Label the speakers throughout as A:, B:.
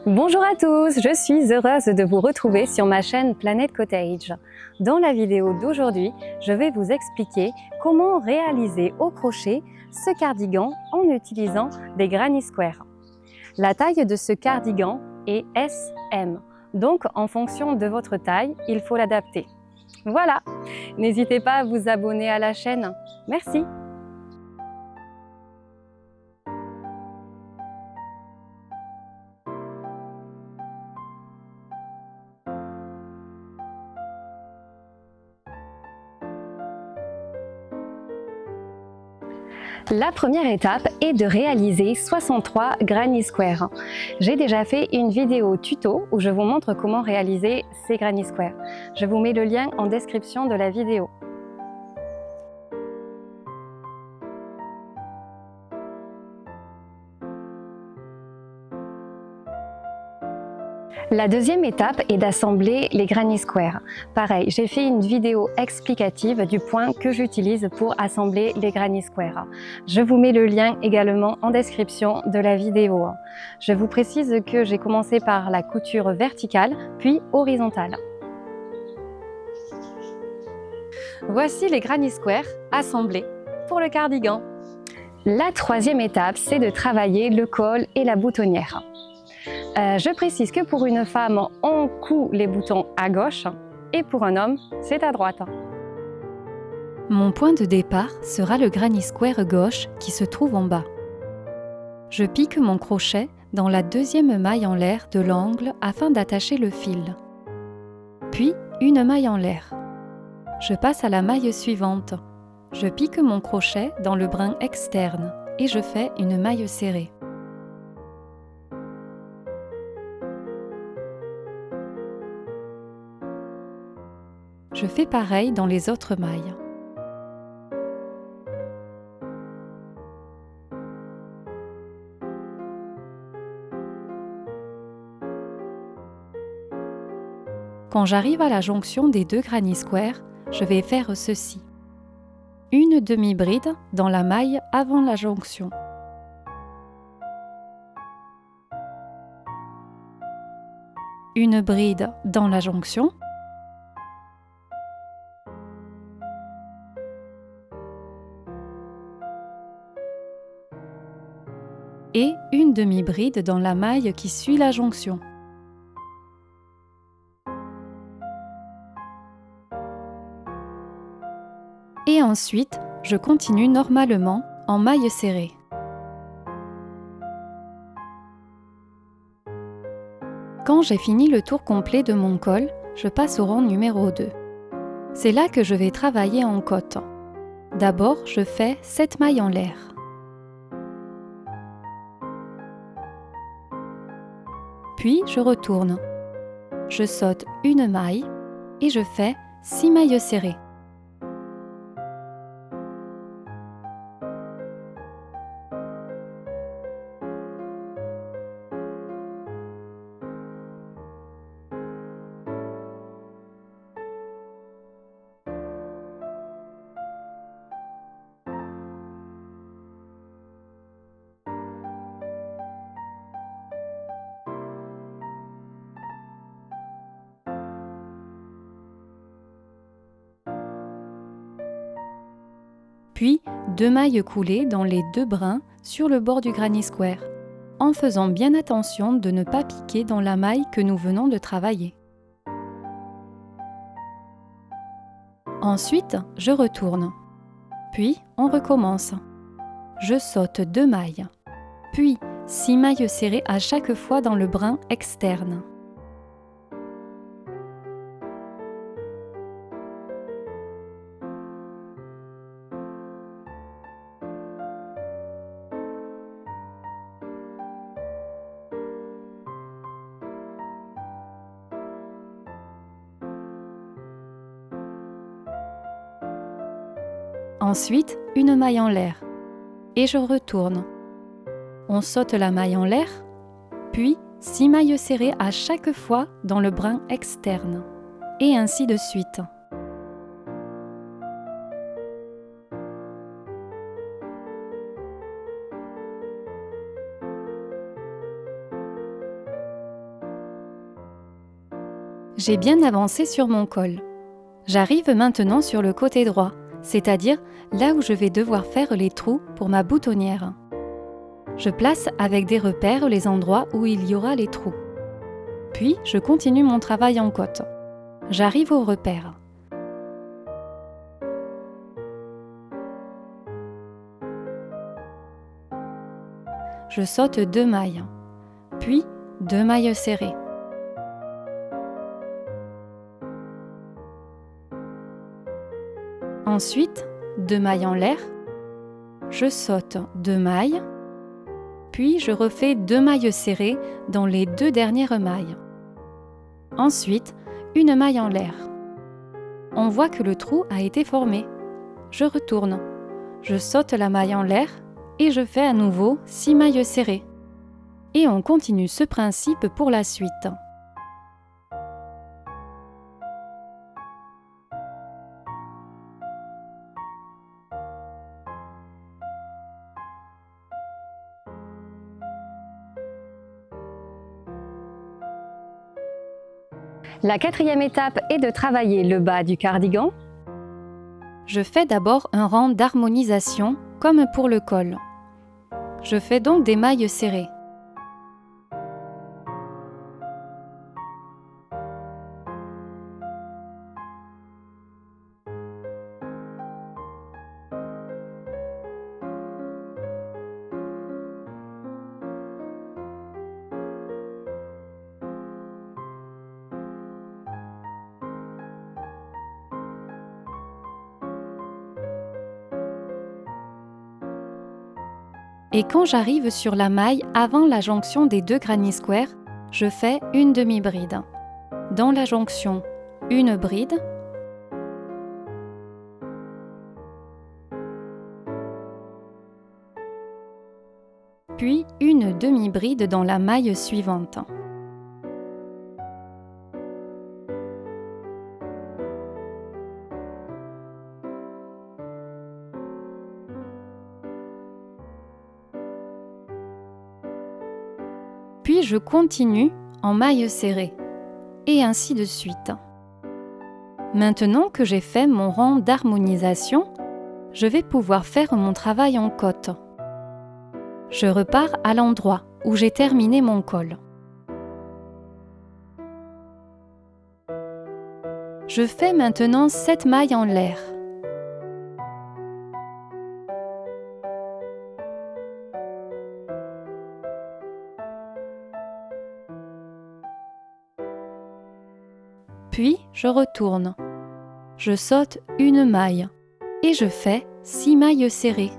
A: Bonjour à tous, je suis heureuse de vous retrouver sur ma chaîne Planet Cottage. Dans la vidéo d'aujourd'hui, je vais vous expliquer comment réaliser au crochet ce cardigan en utilisant des Granny Square. La taille de ce cardigan est SM, donc en fonction de votre taille, il faut l'adapter. Voilà, n'hésitez pas à vous abonner à la chaîne. Merci. La première étape est de réaliser 63 Granny Square. J'ai déjà fait une vidéo tuto où je vous montre comment réaliser ces Granny Square. Je vous mets le lien en description de la vidéo. La deuxième étape est d'assembler les Granny Square. Pareil, j'ai fait une vidéo explicative du point que j'utilise pour assembler les Granny Square. Je vous mets le lien également en description de la vidéo. Je vous précise que j'ai commencé par la couture verticale, puis horizontale. Voici les Granny Square assemblés pour le cardigan. La troisième étape, c'est de travailler le col et la boutonnière. Je précise que pour une femme, on coud les boutons à gauche et pour un homme, c'est à droite.
B: Mon point de départ sera le Granny Square gauche qui se trouve en bas. Je pique mon crochet dans la deuxième maille en l'air de l'angle afin d'attacher le fil. Puis une maille en l'air. Je passe à la maille suivante. Je pique mon crochet dans le brin externe et je fais une maille serrée. Je fais pareil dans les autres mailles. Quand j'arrive à la jonction des deux Granny Square, je vais faire ceci. Une demi-bride dans la maille avant la jonction. Une bride dans la jonction. Et une demi-bride dans la maille qui suit la jonction. Et ensuite, je continue normalement en maille serrée. Quand j'ai fini le tour complet de mon col, je passe au rang numéro 2. C'est là que je vais travailler en côte. D'abord, je fais 7 mailles en l'air. Puis, je retourne. Je saute une maille et je fais 6 mailles serrées. Puis 2 mailles coulées dans les 2 brins sur le bord du Granny Square, en faisant bien attention de ne pas piquer dans la maille que nous venons de travailler. Ensuite, je retourne. Puis, on recommence. Je saute 2 mailles, puis 6 mailles serrées à chaque fois dans le brin externe. Ensuite, une maille en l'air. Et je retourne. On saute la maille en l'air, puis 6 mailles serrées à chaque fois dans le brin externe. Et ainsi de suite. J'ai bien avancé sur mon col. J'arrive maintenant sur le côté droit, c'est-à-dire là où je vais devoir faire les trous pour ma boutonnière. Je place avec des repères les endroits où il y aura les trous. Puis, je continue mon travail en côte. J'arrive au repère. Je saute 2 mailles, puis 2 mailles serrées. Ensuite, 2 mailles en l'air. Je saute 2 mailles, puis je refais 2 mailles serrées dans les 2 dernières mailles. Ensuite, une maille en l'air. On voit que le trou a été formé. Je retourne. Je saute la maille en l'air et je fais à nouveau 6 mailles serrées. Et on continue ce principe pour la suite.
A: La quatrième étape est de travailler le bas du cardigan.
B: Je fais d'abord un rang d'harmonisation comme pour le col. Je fais donc des mailles serrées. Et quand j'arrive sur la maille avant la jonction des 2 granny squares, je fais une demi-bride. Dans la jonction, une bride, puis une demi-bride dans la maille suivante. Puis je continue en maille serrée, et ainsi de suite. Maintenant que j'ai fait mon rang d'harmonisation, je vais pouvoir faire mon travail en côte. Je repars à l'endroit où j'ai terminé mon col. Je fais maintenant 7 mailles en l'air. Puis je retourne. Je saute une maille et je fais 6 mailles serrées.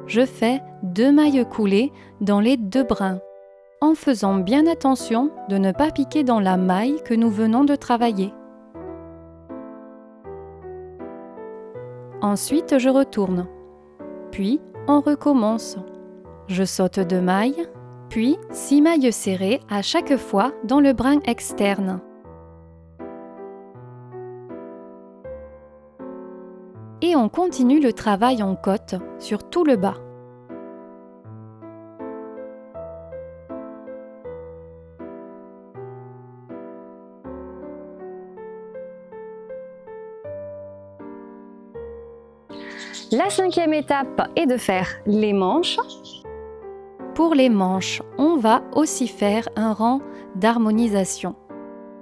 B: Je fais 2 mailles coulées dans les 2 brins, en faisant bien attention de ne pas piquer dans la maille que nous venons de travailler. Ensuite, je retourne. Puis, on recommence. Je saute 2 mailles, puis 6 mailles serrées à chaque fois dans le brin externe. Et on continue le travail en côte sur tout le bas.
A: La cinquième étape est de faire les manches.
B: Pour les manches, on va aussi faire un rang d'harmonisation.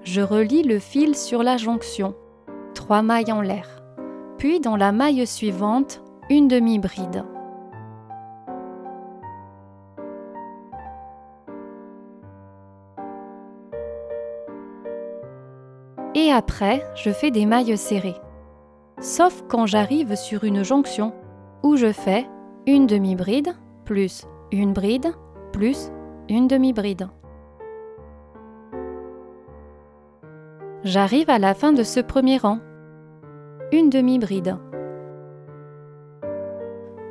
B: Je relie le fil sur la jonction, 3 mailles en l'air. Puis dans la maille suivante, une demi-bride. Et après, je fais des mailles serrées. Sauf quand j'arrive sur une jonction où je fais une demi-bride, plus une bride, plus une demi-bride. J'arrive à la fin de ce premier rang. Une demi-bride.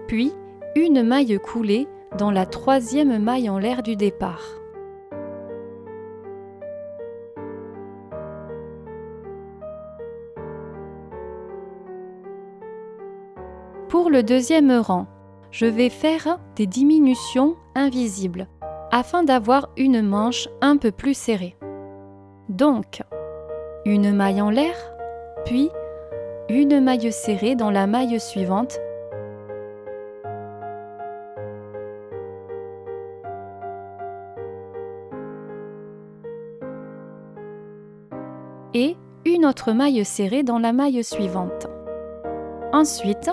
B: Puis, une maille coulée dans la 3e maille en l'air du départ. Pour le deuxième rang, je vais faire des diminutions invisibles afin d'avoir une manche un peu plus serrée. Donc, une maille en l'air, puis une maille serrée dans la maille suivante et une autre maille serrée dans la maille suivante. Ensuite,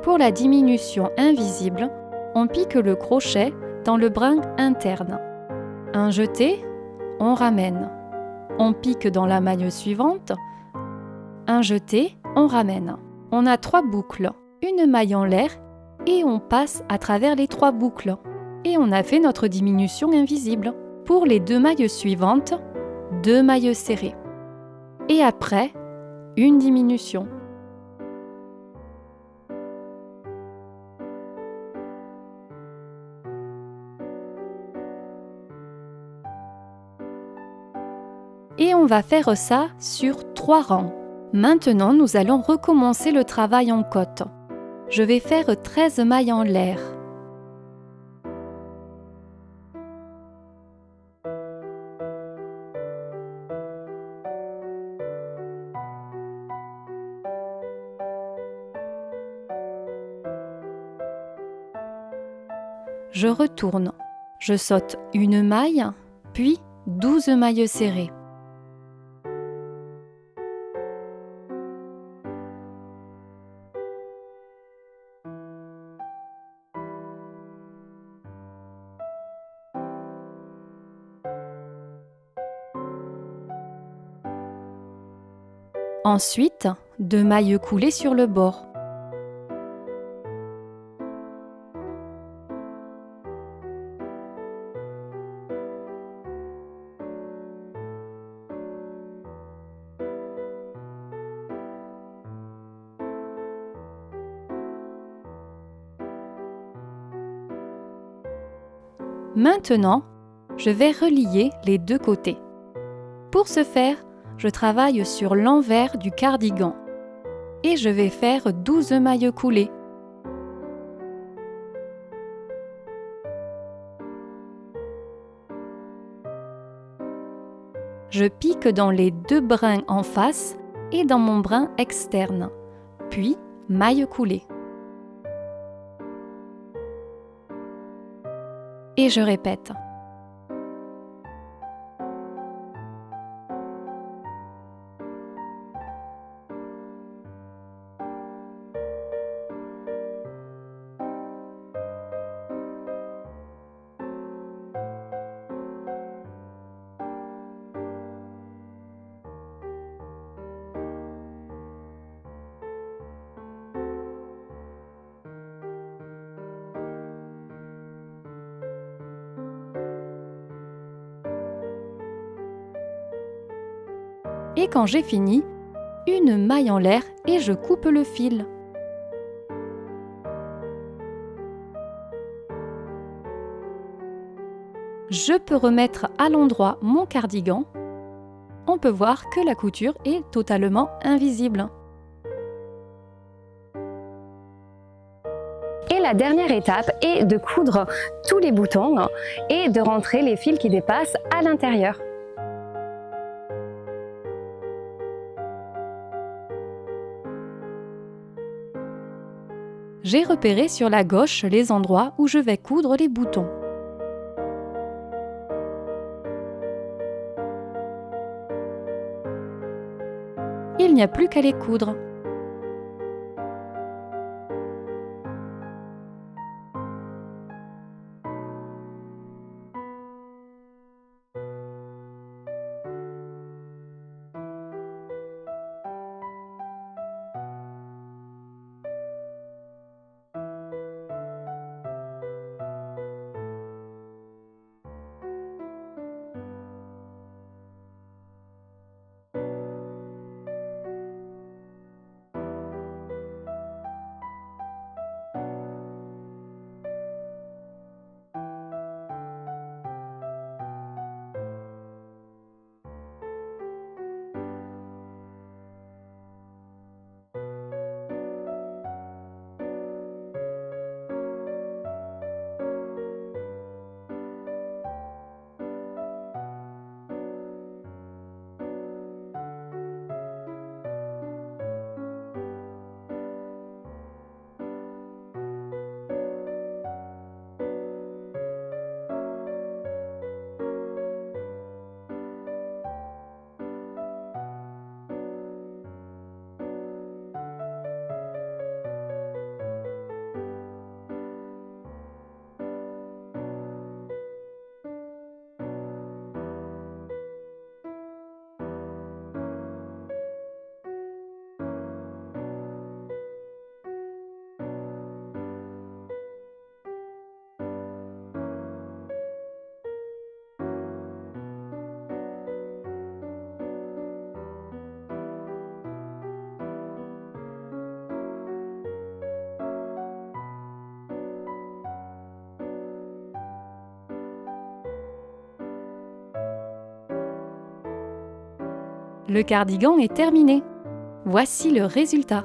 B: pour la diminution invisible, on pique le crochet dans le brin interne. Un jeté, on ramène. On pique dans la maille suivante. Un jeté, on ramène. On a 3 boucles, une maille en l'air et on passe à travers les 3 boucles. Et on a fait notre diminution invisible. Pour les 2 mailles suivantes, 2 mailles serrées. Et après, une diminution. Et on va faire ça sur 3 rangs. Maintenant, nous allons recommencer le travail en côte. Je vais faire 13 mailles en l'air. Je retourne. Je saute une maille, puis 12 mailles serrées. Ensuite, 2 mailles coulées sur le bord. Maintenant, je vais relier les 2 côtés. Pour ce faire, je travaille sur l'envers du cardigan et je vais faire 12 mailles coulées. Je pique dans les 2 brins en face et dans mon brin externe, puis maille coulée. Et je répète. Et quand j'ai fini, une maille en l'air et je coupe le fil. Je peux remettre à l'endroit mon cardigan. On peut voir que la couture est totalement invisible.
A: Et la dernière étape est de coudre tous les boutons et de rentrer les fils qui dépassent à l'intérieur.
B: J'ai repéré sur la gauche les endroits où je vais coudre les boutons. Il n'y a plus qu'à les coudre. Le cardigan est terminé. Voici le résultat.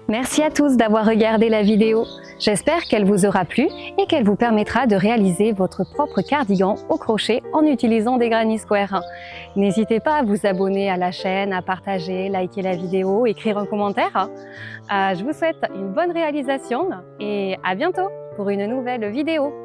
A: Merci à tous d'avoir regardé la vidéo. J'espère qu'elle vous aura plu et qu'elle vous permettra de réaliser votre propre cardigan au crochet en utilisant des Granny Square. N'hésitez pas à vous abonner à la chaîne, à partager, liker la vidéo, écrire un commentaire. Je vous souhaite une bonne réalisation et à bientôt pour une nouvelle vidéo.